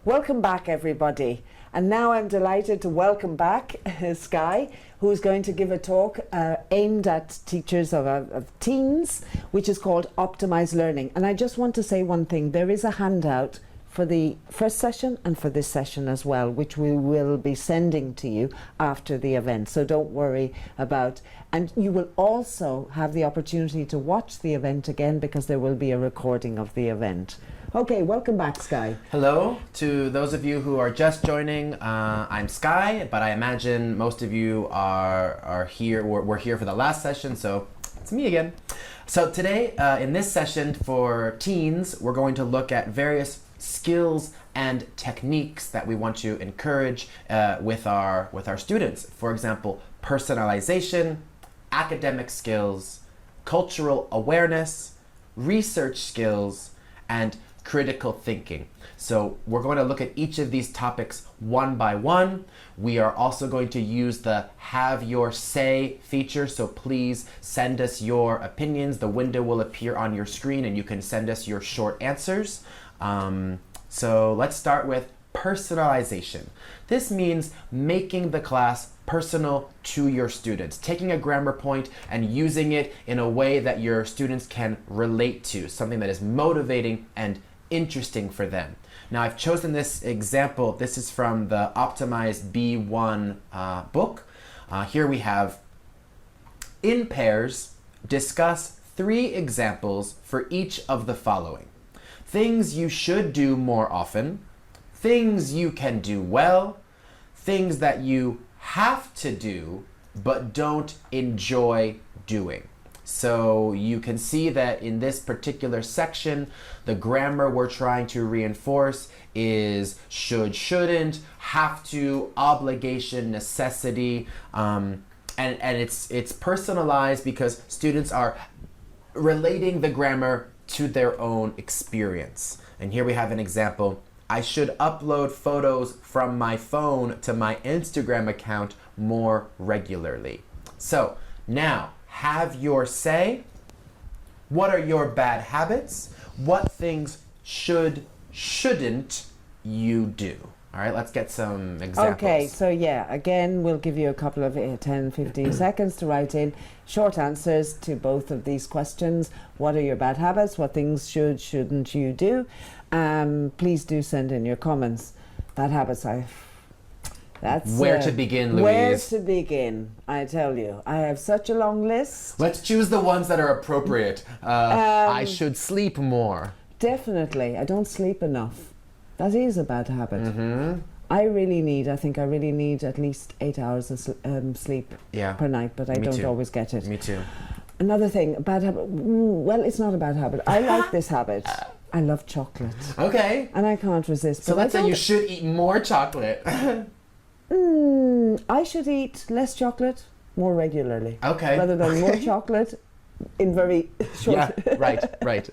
Welcome back, everybody. And now I'm delighted to welcome back Sky, who's going to give a talk aimed at teachers of teens, which is called Optimise Learning. And I just want to say one thing. There is a handout for the first session and for this session as well, which we will be sending to you after the event. So don't worry about, and you will also have the opportunity to watch the event again because there will be a recording of the event. Okay, welcome back, Sky. Hello to those of you who are just joining. I'm Sky, but I imagine most of you are here. We're here for the last session, so it's me again. So today, in this session for teens, we're going to look at various skills and techniques that we want to encourage with our students. For example, personalization, academic skills, cultural awareness, research skills, and critical thinking. So we're going to look at each of these topics one by one. We are also going to use the Have Your Say feature, so please send us your opinions. The window will appear on your screen and you can send us your short answers. So let's start with personalization. This means making the class personal to your students, taking a grammar point and using it in a way that your students can relate to, something that is motivating and interesting for them. Now, I've chosen this example. This is from the Optimise B1 book. Here we have, in pairs, discuss 3 examples for each of the following. Things you should do more often, things you can do well, things that you have to do but don't enjoy doing. So you can see that in this particular section, the grammar we're trying to reinforce is should, shouldn't, have to, obligation, necessity, and it's personalized because students are relating the grammar to their own experience. And here we have an example. I should upload photos from my phone to my Instagram account more regularly. So now, have your say. What are your bad habits? What things shouldn't you do? All right, let's get some examples. Okay, so yeah, again, we'll give you a couple of 10, 15 seconds to write in short answers to both of these questions. What are your bad habits? What things shouldn't you do? Please do send in your comments. Bad habits, that's where to begin, Louise? Where to begin, I tell you. I have such a long list. Let's choose the ones that are appropriate. I should sleep more. Definitely. I don't sleep enough. That is a bad habit. Mm-hmm. I think I really need at least 8 hours of sleep per night, but I don't always get it. Me too. Another thing, a bad habit. Well, it's not a bad habit. I like this habit. I love chocolate. Okay. And I can't resist. So let's say you should eat more chocolate. I should eat less chocolate more regularly. Okay. Rather than more chocolate in very short... Yeah, right.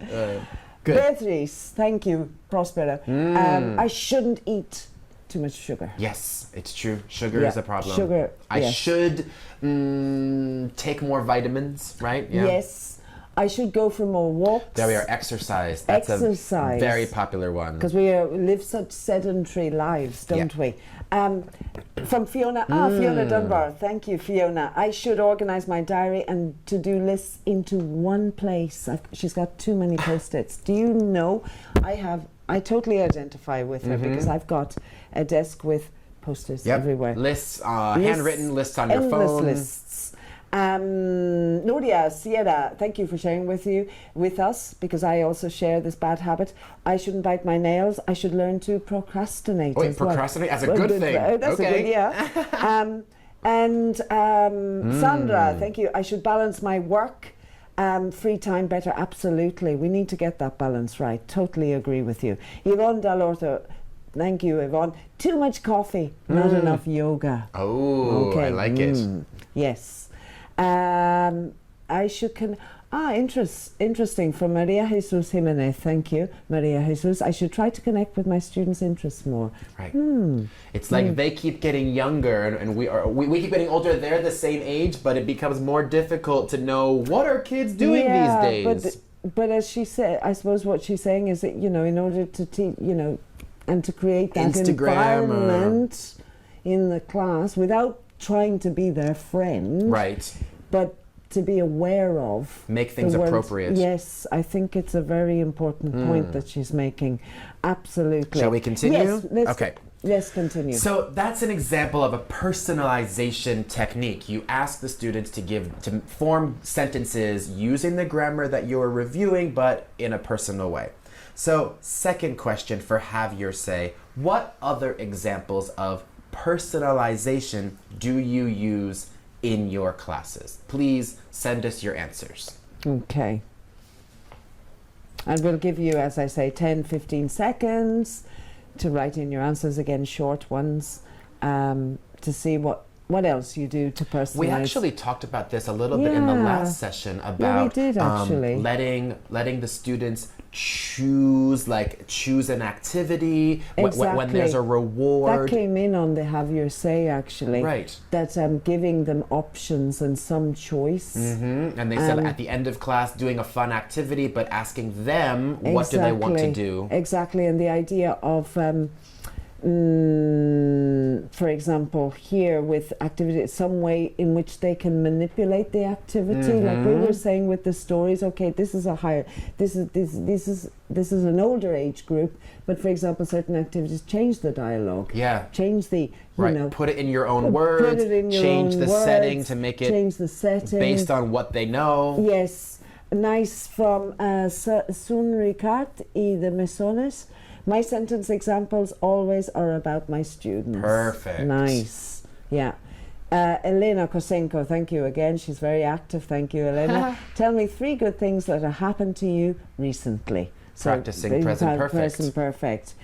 Good. Beatrice, thank you, Prospera. I shouldn't eat too much sugar. Yes, it's true. Sugar is a problem. Sugar, I should take more vitamins, right? Yeah. Yes. I should go for more walks. There we are, exercise. That's a very popular one. Because we live such sedentary lives, don't we? From Fiona, Fiona Dunbar. Thank you, Fiona. I should organise my diary and to-do lists into one place. She's got too many post-its. Do you know, I totally identify with her because I've got a desk with post-its everywhere. Lists, handwritten lists on your phone. Endless lists. Nuria, Sierra, thank you for sharing with us, because I also share this bad habit. I shouldn't bite my nails. I should learn to procrastinate. Wait, procrastinate as a good thing. That's a good, yeah. Sandra, thank you. I should balance my work, free time better. Absolutely. We need to get that balance right. Totally agree with you. Yvonne Dalorto, thank you, Yvonne. Too much coffee, not enough yoga. Oh, okay. I like it. Yes. I should interesting from Maria Jesus Jimenez. Thank you, Maria Jesus. I should try to connect with my students' interests more. Right. It's like they keep getting younger and we keep getting older. They're the same age, but it becomes more difficult to know what are kids doing these days. But as she said, I suppose what she's saying is that, in order to teach, and to create that Instagram environment in the class without trying to be their friend, right, but to be aware of. Make things appropriate. Yes, I think it's a very important point that she's making. Absolutely. Shall we continue? Yes, okay. Let's continue. So that's an example of a personalization technique. You ask the students to form sentences using the grammar that you're reviewing, but in a personal way. So, second question for Have Your Say. What other examples of personalization do you use in your classes? Please send us your answers. Okay. And we'll give you, as I say, 10, 15 seconds to write in your answers, again, short ones, to see what else you do to personalize. We actually talked about this a little bit in the last session about we did, actually. Letting the students choose an activity when there's a reward. That came in on the Have Your Say, actually. Right. That giving them options and some choice. Mm-hmm. And they said at the end of class doing a fun activity, but asking them what do they want to do. Exactly, and the idea of for example, here with activity, some way in which they can manipulate the activity, like we were saying with the stories. Okay, this is an older age group, but for example, certain activities change the dialogue. Yeah. Change the put it in your own words. Change the setting to make it change the setting based on what they know. Yes, nice from Sun Ricard y de Mesones. My sentence examples always are about my students. Perfect. Nice. Yeah. Elena Kosenko, thank you again. She's very active. Thank you, Elena. Tell me 3 good things that have happened to you recently. Practicing present perfect. Present perfect.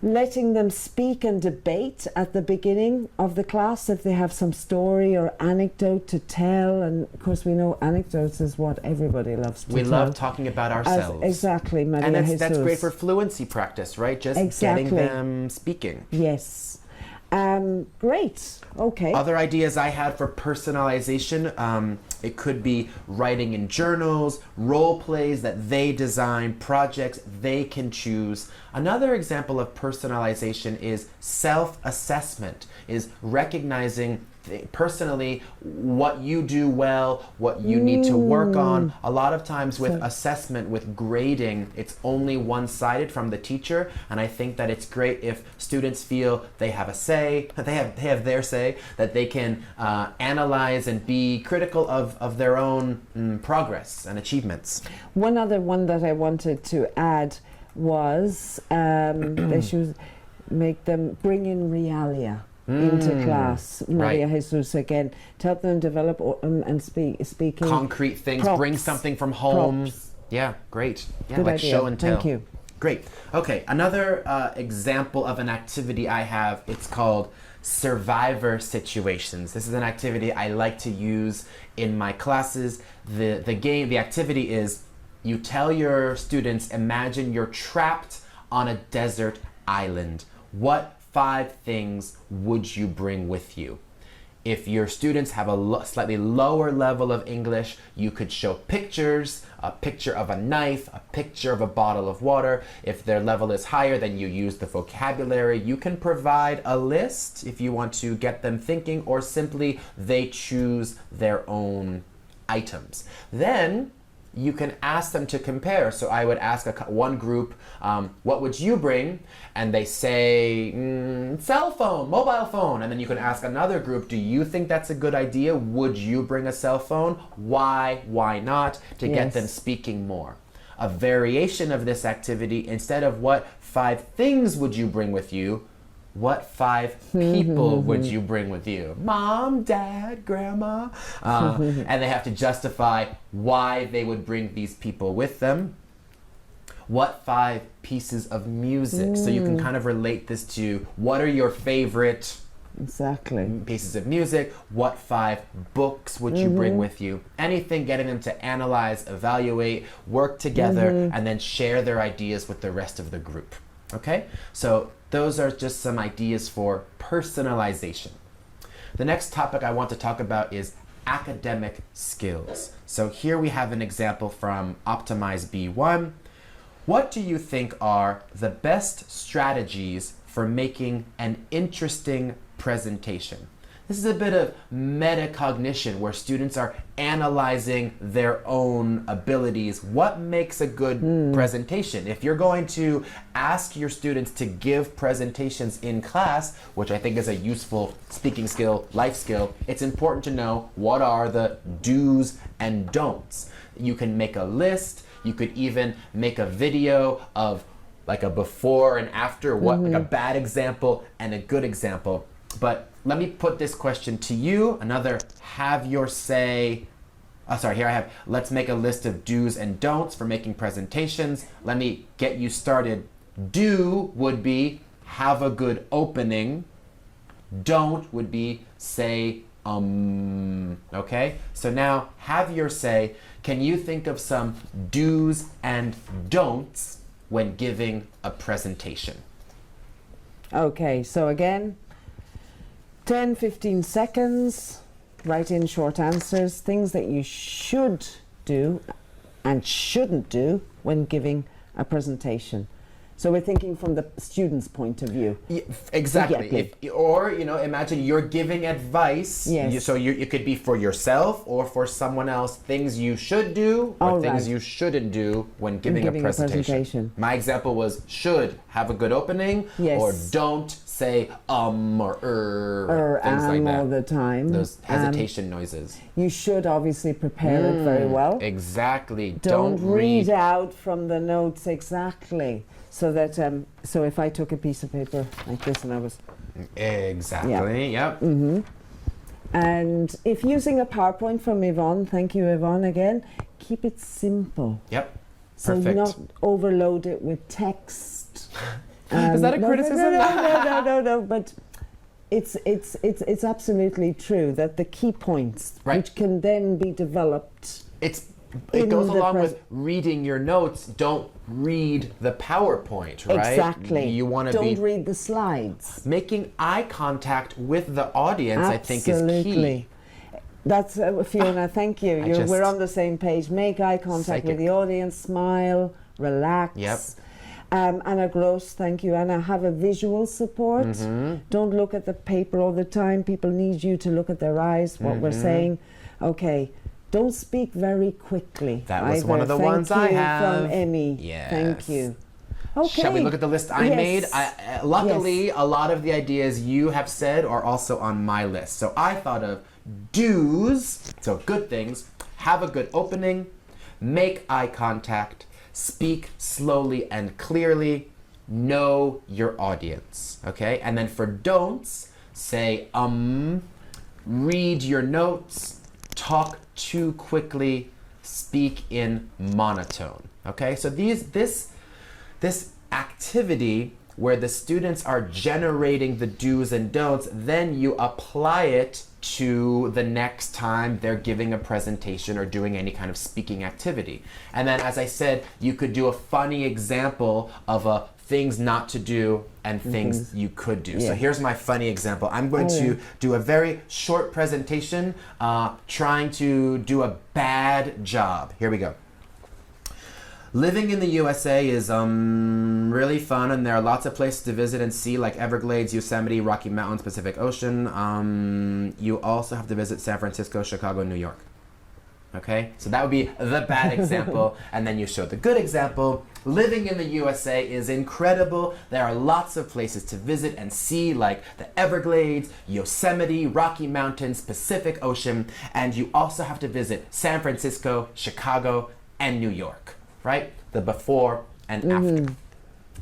Letting them speak and debate at the beginning of the class if they have some story or anecdote to tell. And of course, we know anecdotes is what everybody loves to tell. We love talking about ourselves. Exactly, Maria And Jesus. that's great for fluency practice, right? Just getting them speaking. Yes. Great. Okay. Other ideas I had for personalization, it could be writing in journals, role plays that they design, projects they can choose. Another example of personalization is self-assessment, is recognizing personally what you do well, what you need to work on. A lot of times with assessment, with grading, it's only one-sided from the teacher, and I think that it's great if students feel they have a say, that they have their say, that they can analyze and be critical of their own progress and achievements. One other one that I wanted to add was they should make them bring in realia into class. Maria Jesus again, to help them develop and speaking concrete things. Props. Bring something from home. Props. Yeah, great. Yeah, Good like idea. show and tell. Thank you. Great. Okay, another example of an activity I have, it's called survivor situations. This is an activity I like to use in my classes. The activity is you tell your students, imagine you're trapped on a desert island. What 5 things would you bring with you? If your students have a slightly lower level of English, you could show pictures, a picture of a knife, a picture of a bottle of water. If their level is higher, then you use the vocabulary. You can provide a list if you want to get them thinking, or simply they choose their own items. Then you can ask them to compare. So I would ask one group, what would you bring? And they say, cell phone, mobile phone. And then you can ask another group, do you think that's a good idea? Would you bring a cell phone? Why not? To get them speaking more. A variation of this activity, instead of what 5 things would you bring with you, what 5 people would you bring with you? Mom, dad, grandma. And they have to justify why they would bring these people with them. What 5 pieces of music? So you can kind of relate this to what are your favorite pieces of music? What 5 books would you bring with you? Anything getting them to analyze, evaluate, work together, and then share their ideas with the rest of the group. Okay? So those are just some ideas for personalization. The next topic I want to talk about is academic skills. So here we have an example from Optimise B1. What do you think are the best strategies for making an interesting presentation? This is a bit of metacognition where students are analyzing their own abilities. What makes a good presentation? If you're going to ask your students to give presentations in class, which I think is a useful speaking skill, life skill, it's important to know what are the do's and don'ts. You can make a list. You could even make a video of like a before and after, like a bad example and a good example. But let me put this question to you. Another have your say. Here I have, let's make a list of do's and don'ts for making presentations. Let me get you started. Do would be have a good opening. Don't would be say, okay? So now have your say. Can you think of some do's and don'ts when giving a presentation? Okay, so again, 10, 15 seconds, write in short answers, things that you should do and shouldn't do when giving a presentation. So we're thinking from the student's point of view. Yeah, exactly. Or imagine you're giving advice. Yes. So it could be for yourself or for someone else, things you should do or things you shouldn't do when giving a presentation. My example was should have a good opening, or don't say or things like that all the time. Those hesitation noises. You should obviously prepare it very well. Exactly. Don't read out from the notes exactly. So that so if I took a piece of paper like this and I was yep. And if using a PowerPoint from Yvonne, thank you Yvonne again, keep it simple. Yep. So Perfect. not overload it with text. Is that a criticism? No. But it's absolutely true that the key points, which can then be developed. It goes along with reading your notes. Don't read the PowerPoint, right? Exactly. You want to Don't read the slides. Making eye contact with the audience, I think, is key. That's Fiona. Thank you. We're on the same page. Make eye contact with the audience. Smile. Relax. Yep. Anna Gross, thank you. Anna, have a visual support. Don't look at the paper all the time. People need you to look at their eyes, what we're saying. Okay. Don't speak very quickly. That was one of the ones I have. From Emmy. Yes. Thank you. Okay. Shall we look at the list I made? Luckily, a lot of the ideas you have said are also on my list. So I thought of do's, so good things, have a good opening, make eye contact, speak slowly and clearly, know your audience, okay? And then for don'ts, say read your notes, talk too quickly, speak in monotone. Okay, so this activity where the students are generating the do's and don'ts, then you apply it to the next time they're giving a presentation or doing any kind of speaking activity. And then, as I said, you could do a funny example of things not to do and things you could do. So here's my funny example. I'm going to do a very short presentation trying to do a bad job. Here we go. Living in the USA is really fun, and there are lots of places to visit and see, like Everglades, Yosemite, Rocky Mountains, Pacific Ocean. You also have to visit San Francisco, Chicago, New York. Okay, so that would be the bad example, and then you show the good example. Living in the USA is incredible. There are lots of places to visit and see, like the Everglades, Yosemite, Rocky Mountains, Pacific Ocean, and you also have to visit San Francisco, Chicago, and New York, right? The before and after.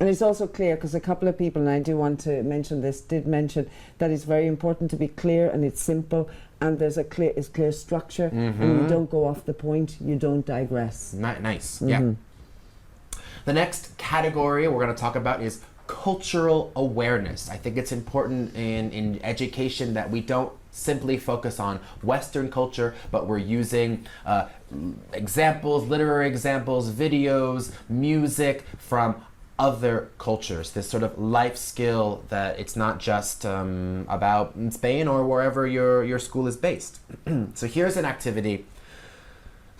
And it's also clear, because a couple of people, and I do want to mention this, did mention that it's very important to be clear and it's simple and there's a clear structure and you don't go off the point, you don't digress. Nice, yeah. The next category we're going to talk about is cultural awareness. I think it's important in education that we don't simply focus on Western culture, but we're using examples, literary examples, videos, music from other cultures, this sort of life skill that it's not just about Spain or wherever your school is based. So here's an activity.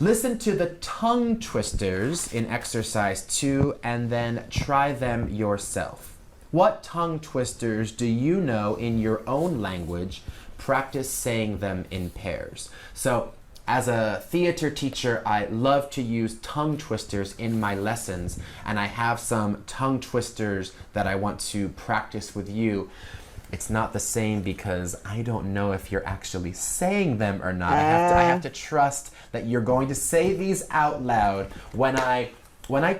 Listen to the tongue twisters in exercise 2 and then try them yourself. What tongue twisters do you know in your own language? Practice saying them in pairs. So, as a theater teacher, I love to use tongue twisters in my lessons, and I have some tongue twisters that I want to practice with you. It's not the same because I don't know if you're actually saying them or not. I have to trust that you're going to say these out loud. When I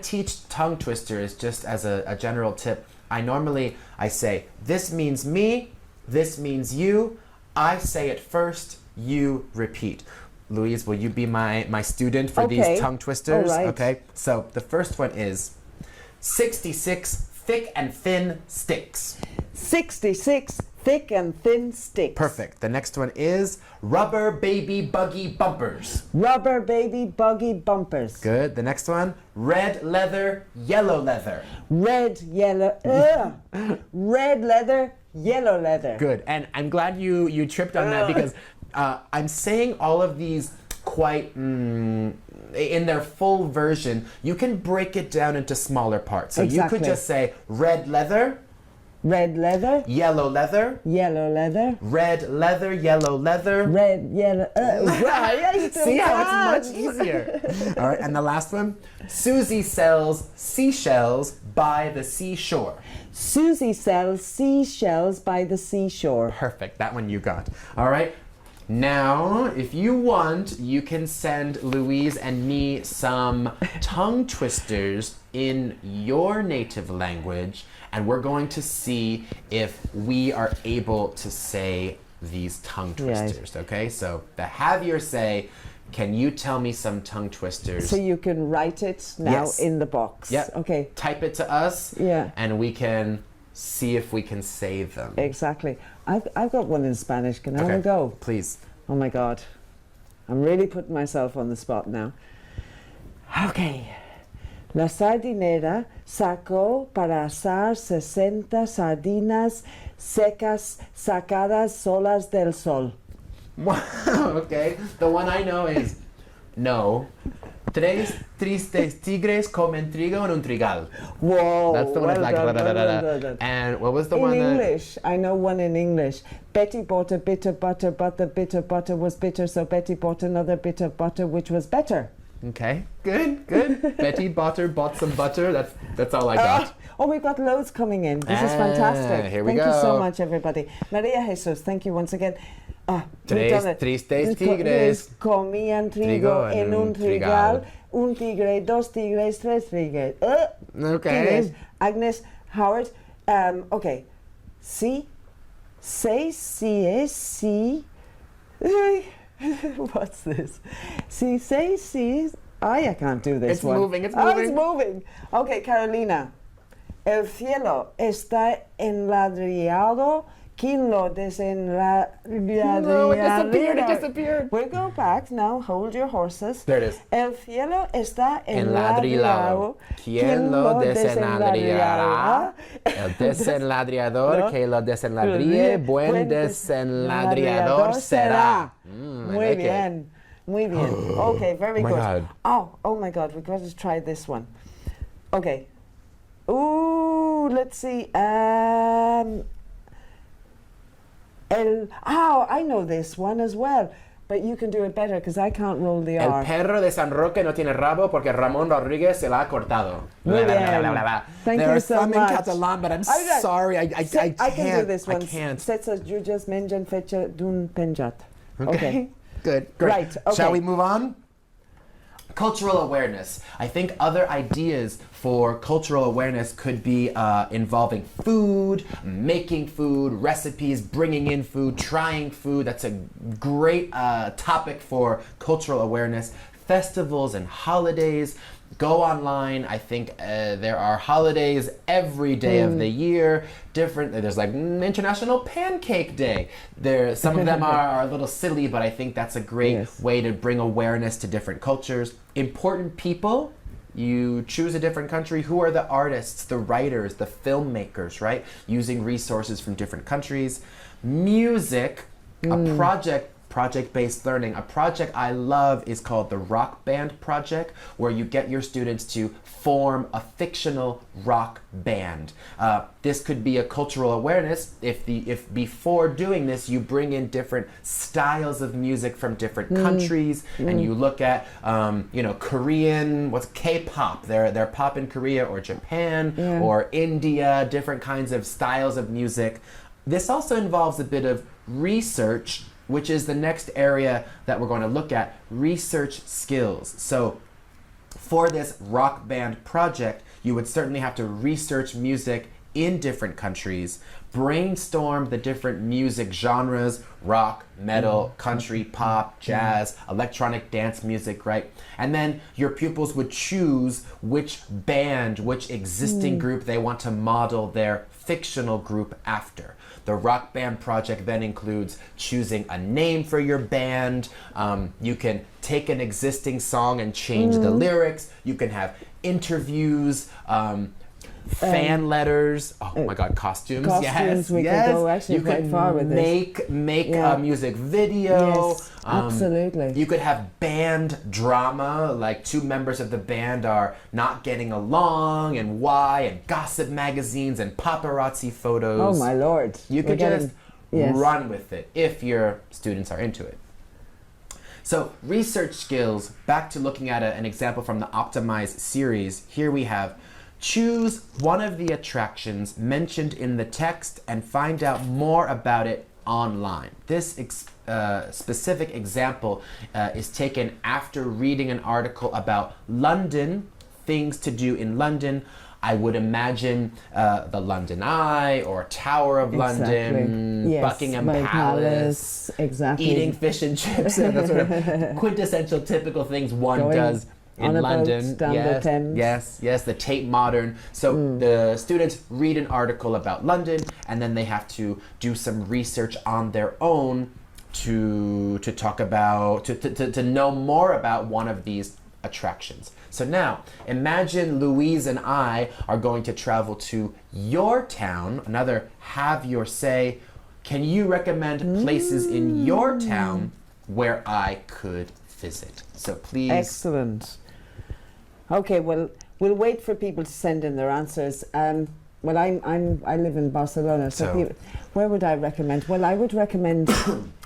teach tongue twisters, just as a general tip, I say, this means me, this means you. I say it first, you repeat. Louise, will you be my student for these tongue twisters? All right. Okay, so the first one is 66 thick and thin sticks. 66 thick and thin sticks. Perfect. The next one is rubber baby buggy bumpers. Rubber baby buggy bumpers. Good. The next one, red leather, yellow leather. Red, yellow, red leather, yellow leather. Good. And I'm glad you tripped on that because I'm saying all of these quite in their full version. You can break it down into smaller parts. So you could just say red leather, red leather, yellow leather, yellow leather, red leather, yellow leather. red, yellow. See how it's much easier. All right, and the last one, Susie sells seashells by the seashore. Susie sells seashells by the seashore. Perfect. That one you got. All right. Now, if you want, you can send Louise and me some tongue twisters in your native language, and we're going to see if we are able to say these tongue twisters, okay? So the Javier say, can you tell me some tongue twisters? So you can write it now in the box. Yeah. Okay. Type it to us, and we can see if we can say them. Exactly. I've got one in Spanish. Can I have a go? Please. Oh my God. I'm really putting myself on the spot now. Okay. La sardinera sacó para asar 60 sardinas secas sacadas solas del sol. Wow, okay. The one I know is no. Tres tristes tigres comen trigo en un trigal. Whoa. That's the one well that's like done, da, da, da. And what was the one in English, I know one in English. Betty bought a bit of butter, but the bit of butter was bitter, so Betty bought another bit of butter, which was better. Okay, good. Betty bought some butter. That's all I got. Oh, we've got loads coming in. This is fantastic. Here we Thank go. you so much, everybody. Maria Jesus, thank you once again. Tres tristes tigres comían trigo en un trigal. Un tigre, dos tigres, tres tigres. Okay. Tigres. Agnes Howard. Okay. Si, say, si, es, si. What's this? Si, say, si. I can't do this It's one. moving. It's moving. Okay, Carolina. El cielo está enladrillado. ¿Quién lo desenladrillaría? No, it disappeared. We'll go back now. Hold your horses. There it is. El cielo está Enladrillado. ¿Quién lo desenladrillará? El desenladriador que lo desenladríe, buen desenladriador será. Muy bien. Muy bien. Okay, very good. God. Oh my God, we've got to try this one. Okay. Ooh, let's see. I know this one as well, but you can do it better because I can't roll the R. El perro de San Roque no tiene rabo porque Ramón Rodríguez se la ha cortado. Muy bien. Thank there you are so some much. in Catalan, but I'm sorry, I can't. I can do this one. I can't. Setsa jutges mengen fecha d'un penjat. Okay. Good. Great. Right. Okay. Shall we move on? Cultural awareness. I think other ideas for cultural awareness could be involving food, making food, recipes, bringing in food, trying food. That's a great topic for cultural awareness. Festivals and holidays. Go online. I think there are holidays every day of the year. There's like International Pancake Day. Some of them are a little silly, but I think that's a great way to bring awareness to different cultures. Important people. You choose a different country. Who are the artists, the writers, the filmmakers, right? Using resources from different countries. Music. A project project-based learning. A project I love is called the Rock Band Project, where you get your students to form a fictional rock band. This could be a cultural awareness if before doing this you bring in different styles of music from different countries, and you look at Korean, what's K-pop, their pop in Korea or Japan or India, different kinds of styles of music. This also involves a bit of research, which is the next area that we're going to look at, research skills. So for this rock band project, you would certainly have to research music in different countries, brainstorm the different music genres, rock, metal, country, pop, jazz, electronic dance music, right? And then your pupils would choose which band, which existing group they want to model their fictional group after. The Rock Band Project then includes choosing a name for your band. You can take an existing song and change the lyrics. You can have interviews, fan letters. Oh my God, costumes. Yes, we yes. could go actually you quite could far with make a music video. Yes, absolutely. You could have band drama, like two members of the band are not getting along, and why, and gossip magazines and paparazzi photos. Oh my Lord. You could just run with it if your students are into it. So research skills, back to looking at an example from the Optimise series. Here we have choose one of the attractions mentioned in the text and find out more about it online. This specific example is taken after reading an article about London, things to do in London. I would imagine the London Eye or Tower of London, yes, Buckingham Palace, exactly. Eating fish and chips, and the sort of quintessential typical things one does in London. Down the Thames. Yes, the Tate Modern. So the students read an article about London, and then they have to do some research on their own to talk about, to know more about one of these attractions. So now, imagine Louise and I are going to travel to your town, another have your say. Can you recommend places in your town where I could visit? So please. Excellent. Okay, well, we'll wait for people to send in their answers. Well, I live in Barcelona, so people, where would I recommend? Well, I would recommend,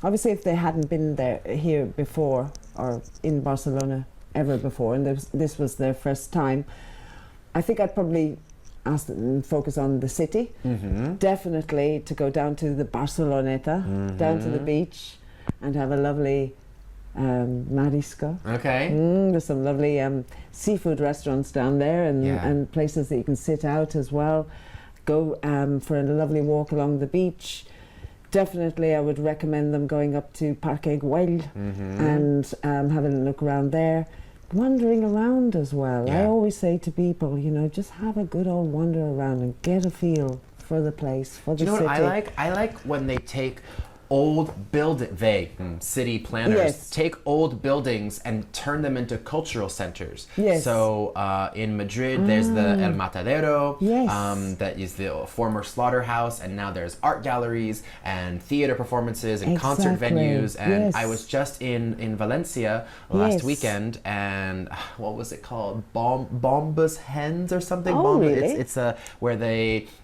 obviously, if they hadn't been here before or in Barcelona ever before, and this was their first time, I think I'd probably ask them to focus on the city. Definitely to go down to the Barceloneta, down to the beach, and have a lovely marisco. Okay. There's some lovely seafood restaurants down there, and places that you can sit out as well. Go for a lovely walk along the beach. Definitely, I would recommend them going up to Parque Güell and having a look around there. Wandering around as well. I always say to people, just have a good old wander around and get a feel for the place, for the city. Do you know what I like? I like when they take old city planners take old buildings and turn them into cultural centers. So in Madrid there's the El Matadero, that is the former slaughterhouse, and now there's art galleries and theater performances and concert venues, and I was just in Valencia last weekend, and what was it called? Bombas Hens or something? Oh, really?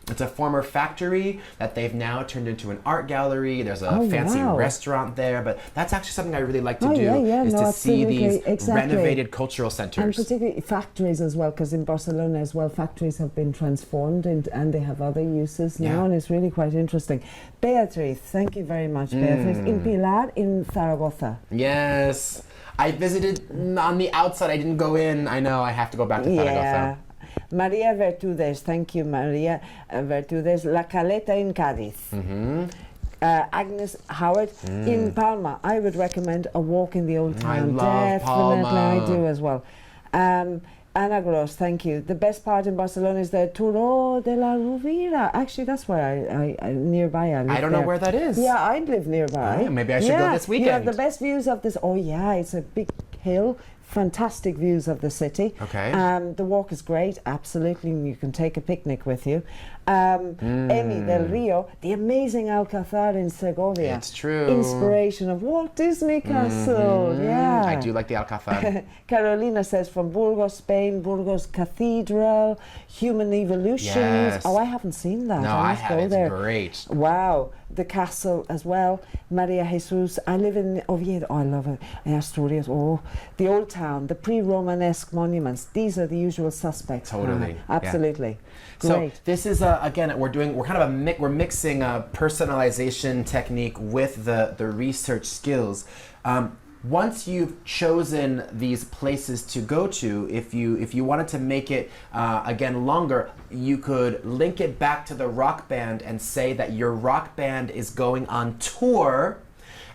It's a former factory that they've now turned into an art gallery. There's a fancy restaurant there, but that's actually something I really like to do, is to see these renovated cultural centers. And particularly factories as well, because in Barcelona as well, factories have been transformed and they have other uses now, and it's really quite interesting. Beatriz, thank you very much, Beatriz. In Pilar, in Zaragoza. Yes. I visited on the outside, I didn't go in. I know, I have to go back to Zaragoza. Maria Vertudes, thank you, Maria Vertudes. La Caleta in Cádiz. Agnes Howard in Palma. I would recommend a walk in the old town. I love Palma. I do as well. Ana Gross, thank you. The best part in Barcelona is the Turó de la Rovira. Actually, that's where I nearby. I don't know where that is. Yeah, I live nearby. Maybe I should go this weekend. You have the best views of this. Oh yeah, it's a big hill. Fantastic views of the city. Okay. The walk is great, absolutely, and you can take a picnic with you. Emi del Rio, the amazing Alcazar in Segovia. It's true. Inspiration of Walt Disney Castle. Yeah. I do like the Alcazar. Carolina says from Burgos, Spain, Burgos Cathedral, Human Evolutions. Yes. Oh, I haven't seen that. No, I I must have. go It's there. great. Wow, the castle as well. Maria Jesus. I live in Oviedo. Oh, I love it. Asturias. Oh, the old town, the pre-Romanesque monuments. These are the usual suspects. Totally. Absolutely. So Great. this is again we're kind of we're mixing a personalization technique with the research skills. Once you've chosen these places to go to, if you wanted to make it again longer, you could link it back to the rock band and say that your rock band is going on tour,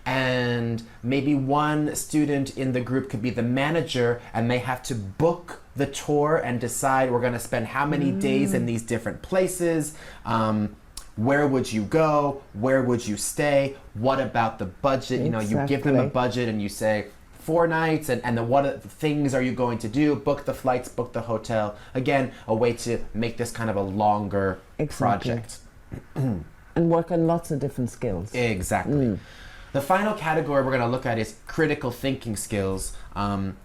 and maybe one student in the group could be the manager, and they have to book the tour and decide we're going to spend how many days in these different places. Where would you go? Where would you stay? What about the budget? You know, you give them a budget and you say 4 nights, and then what things are you going to do? Book the flights, book the hotel. Again, a way to make this kind of a longer project. And work on lots of different skills. Exactly. The final category we're going to look at is critical thinking skills.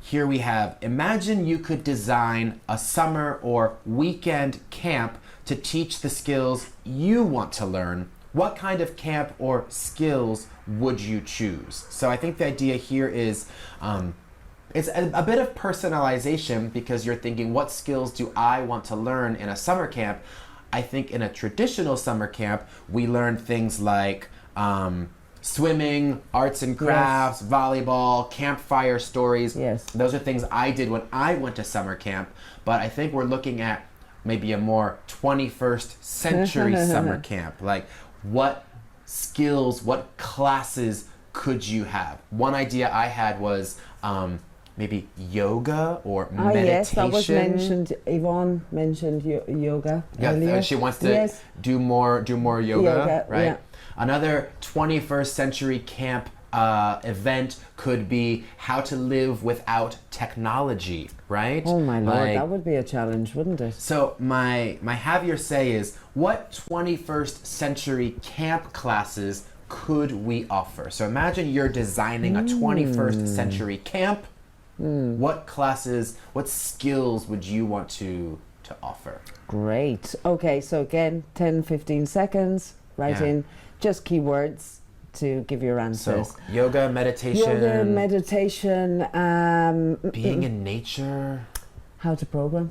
Here we have, imagine you could design a summer or weekend camp to teach the skills you want to learn. What kind of camp or skills would you choose? So I think the idea here is it's a bit of personalization, because you're thinking, what skills do I want to learn in a summer camp? I think in a traditional summer camp, we learn things like swimming, arts and crafts, volleyball, campfire stories. Yes. Those are things I did when I went to summer camp. But I think we're looking at maybe a more 21st century summer camp. Like, what skills, what classes could you have? One idea I had was maybe yoga or meditation. Yes, that was mentioned. Yvonne mentioned yoga earlier. Yeah, she wants to do more yoga, right? Yeah. Another 21st century camp event could be how to live without technology, right? Oh my lord, that would be a challenge, wouldn't it? So my Javier say is, what 21st century camp classes could we offer? So imagine you're designing a 21st century camp. What classes, what skills would you want to offer? Great. Okay, so again, 10, 15 seconds, write in just keywords to give your answers. So yoga, meditation. Being in nature. How to program.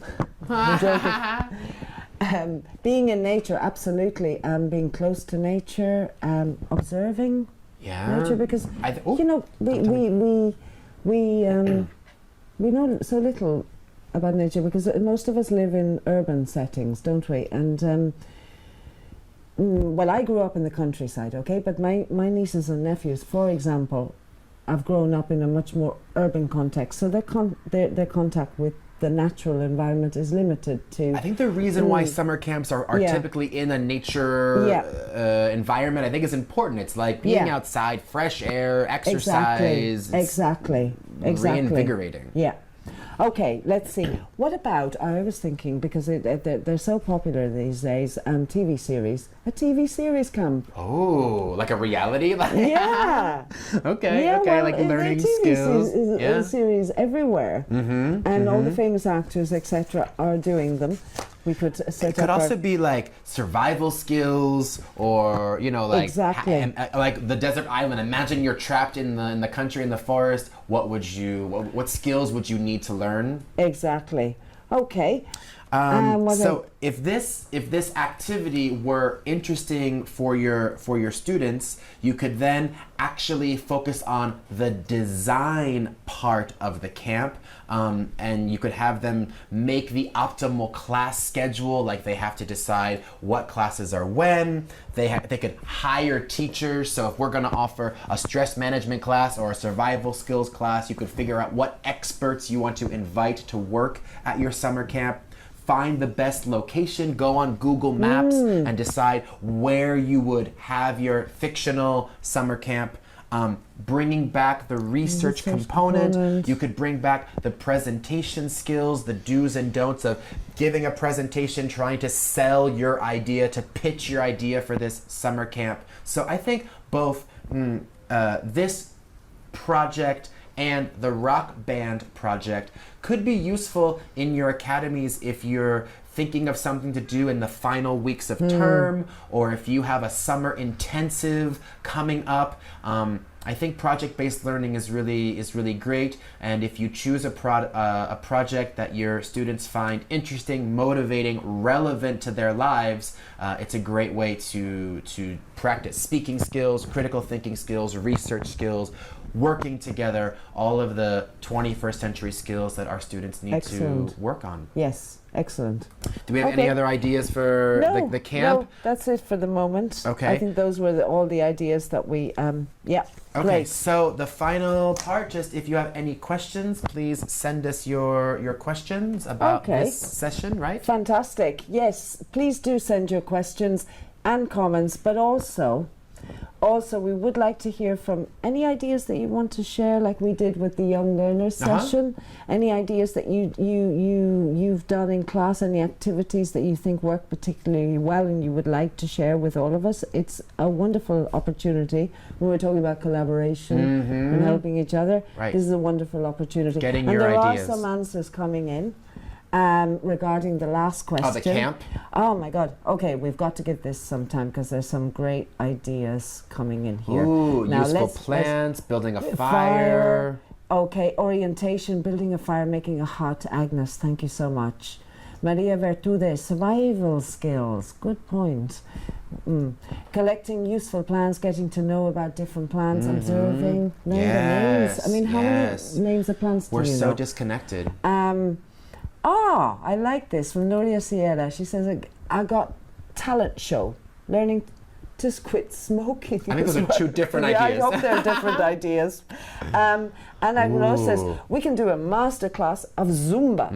Being in nature, absolutely. Being close to nature, observing nature, because you know we know so little about nature, because most of us live in urban settings, don't we? And well, I grew up in the countryside, okay, but my nieces and nephews, for example, have grown up in a much more urban context, so their contact with the natural environment is limited to... I think the reason why summer camps are typically in a nature environment, I think, is important. It's like being outside, fresh air, exercise. Exactly. Reinvigorating. Yeah. Okay, let's see. What about, I was thinking, because they're so popular these days, TV series. A TV series camp. Oh, like a reality? Yeah. Okay, like learning skills. Series everywhere. And all the famous actors, etc., are doing them. We could set It could also be like survival skills, or like like the desert island. Imagine you're trapped in the country, in the forest. What skills would you need to learn? Exactly. Okay. So if this activity were interesting for your students, you could then actually focus on the design part of the camp, and you could have them make the optimal class schedule. Like, they have to decide what classes are when. They could hire teachers. So if we're going to offer a stress management class or a survival skills class, you could figure out what experts you want to invite to work at your summer camp. Find the best location, go on Google Maps and decide where you would have your fictional summer camp. bringing back the research component. You could bring back the presentation skills, the do's and don'ts of giving a presentation, trying to sell your idea, to pitch your idea for this summer camp. So I think both this project and the rock band project could be useful in your academies if you're thinking of something to do in the final weeks of term, or if you have a summer intensive coming up. I think project-based learning is really great, and if you choose a project that your students find interesting, motivating, relevant to their lives, it's a great way to practice speaking skills, critical thinking skills, research skills, working together, all of the 21st century skills that our students need to work on. Yes, excellent. Do we have any other ideas for the camp? No, that's it for the moment. Okay. I think those were all the ideas that we, Okay, great. so the final part, just if you have any questions, please send us your questions about this session, right? Fantastic. Yes, please do send your questions and comments, but also we would like to hear from any ideas that you want to share, like we did with the young learners session. Any ideas that you've done in class, any activities that you think work particularly well and you would like to share with all of us. It's a wonderful opportunity. When we're talking about collaboration and helping each other, this is a wonderful opportunity. Getting and your there ideas. are some answers coming in. Regarding the last question. Oh, the camp? Oh my God. Okay, we've got to give this some time because there's some great ideas coming in here. Ooh, now, useful plans, building a fire. Okay, orientation, building a fire, making a hut. Agnes, thank you so much. Maria Vertude, survival skills. Good point. Collecting useful plans, getting to know about different plants, observing, knowing the names. I mean, how many names of plants do you know? We're so disconnected. I like this from Noria Sierra. She says, I got talent show, learning to quit smoking. I think those are two different ideas. I hope they're different ideas. And Agnos says, we can do a master class of Zumba.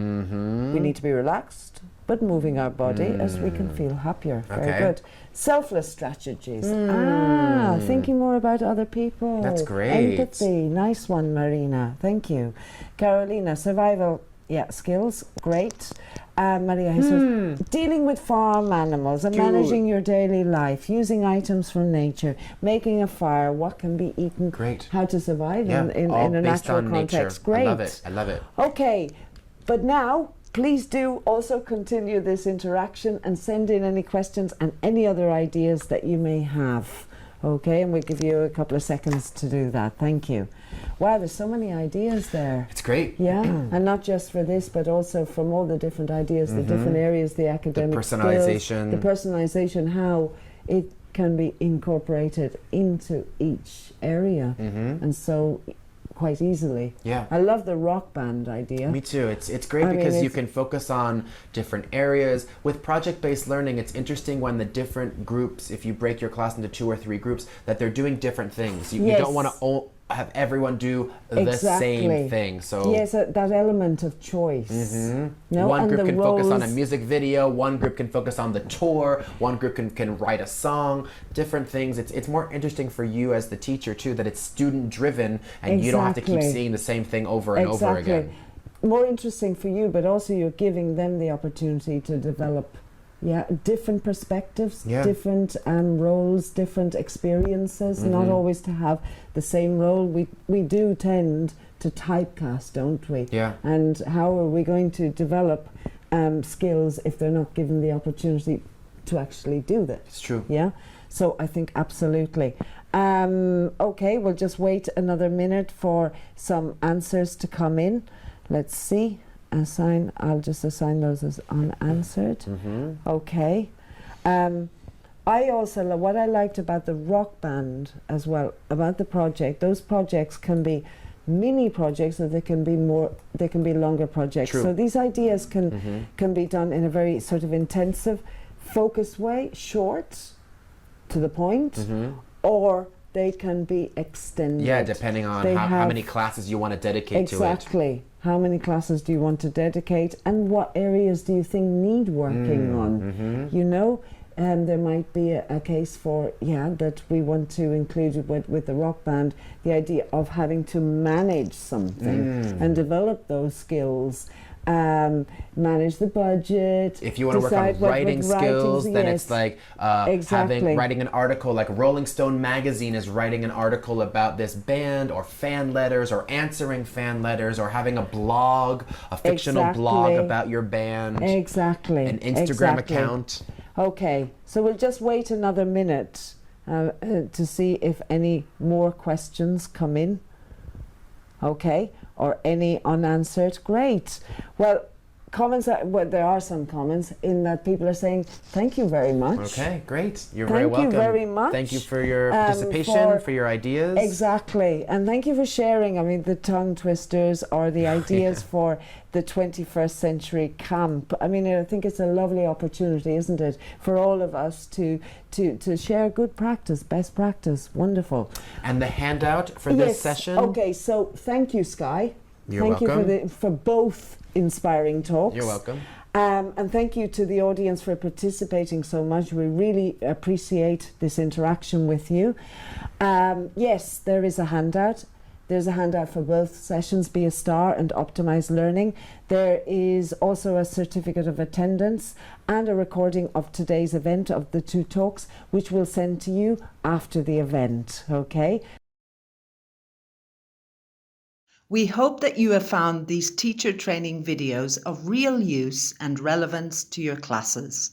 We need to be relaxed, but moving our body as we can feel happier. Very good. Selfless strategies. Thinking more about other people. That's great. Empathy. Nice one, Marina. Thank you. Carolina, survival skills, great. Maria says, dealing with farm animals and managing your daily life, using items from nature, making a fire, what can be eaten, great. How to survive in a natural context. Great. I love it. Okay, but now please do also continue this interaction and send in any questions and any other ideas that you may have. Okay, and we'll give you a couple of seconds to do that. Thank you. Wow, there's so many ideas there. It's great. Yeah, and not just for this, but also from all the different ideas, the different areas, the academic the personalization, skills, the personalization, how it can be incorporated into each area, and so quite easily. Yeah. I love the rock band idea. Me too. It's great because you can focus on different areas. With project-based learning, it's interesting when the different groups, if you break your class into 2 or 3 groups, that they're doing different things. You don't want to have everyone do the same thing. So yes, that element of choice. No? One group can focus on a music video, one group can focus on the tour, one group can write a song, different things. It's more interesting for you as the teacher too, that it's student driven and you don't have to keep seeing the same thing over and over again. More interesting for you, but also you're giving them the opportunity to develop different perspectives, different roles, different experiences, not always to have the same role. We do tend to typecast, don't we? Yeah. And how are we going to develop skills if they're not given the opportunity to actually do that? It's true. Yeah. So I think absolutely. Okay, we'll just wait another minute for some answers to come in. Let's see. I'll just assign those as unanswered. Okay. I also what I liked about the rock band as well, about the project, those projects can be mini projects or they can be longer projects. True. So these ideas can be done in a very sort of intensive, focused way, short, to the point, or they can be extended. Yeah, depending on how many classes you want to dedicate to it. Exactly. How many classes do you want to dedicate and what areas do you think need working on? You know, there might be a case for, that we want to include with the rock band, the idea of having to manage something and develop those skills. Manage the budget. If you want to work on writing skills, then it's like writing an article, like Rolling Stone magazine is writing an article about this band, or fan letters, or answering fan letters, or having a blog, a fictional blog about your band. Exactly. An Instagram account. Okay, so we'll just wait another minute to see if any more questions come in. Okay, or any unanswered. Great. Well, there are some comments in that people are saying thank you very much. Okay, great. You're very welcome. Thank you very much. Thank you for your participation, for your ideas. Exactly. And thank you for sharing, the tongue twisters or the ideas for the 21st century camp. I think it's a lovely opportunity, isn't it, for all of us to share good practice, best practice. Wonderful. And the handout for this session? Okay, so thank you, Sky. You're welcome. Thank you for both inspiring talks. You're welcome. And thank you to the audience for participating so much. We really appreciate this interaction with you. Yes, there is a handout. There's a handout for both sessions, Be a Star and Optimise Learning. There is also a certificate of attendance and a recording of today's event of the two talks, which we'll send to you after the event, okay? We hope that you have found these teacher training videos of real use and relevance to your classes.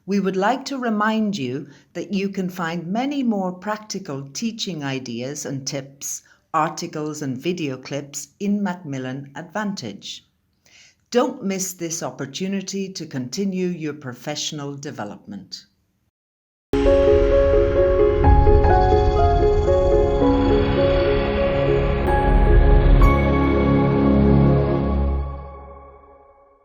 We would like to remind you that you can find many more practical teaching ideas and tips, articles and video clips in Macmillan Advantage. Don't miss this opportunity to continue your professional development.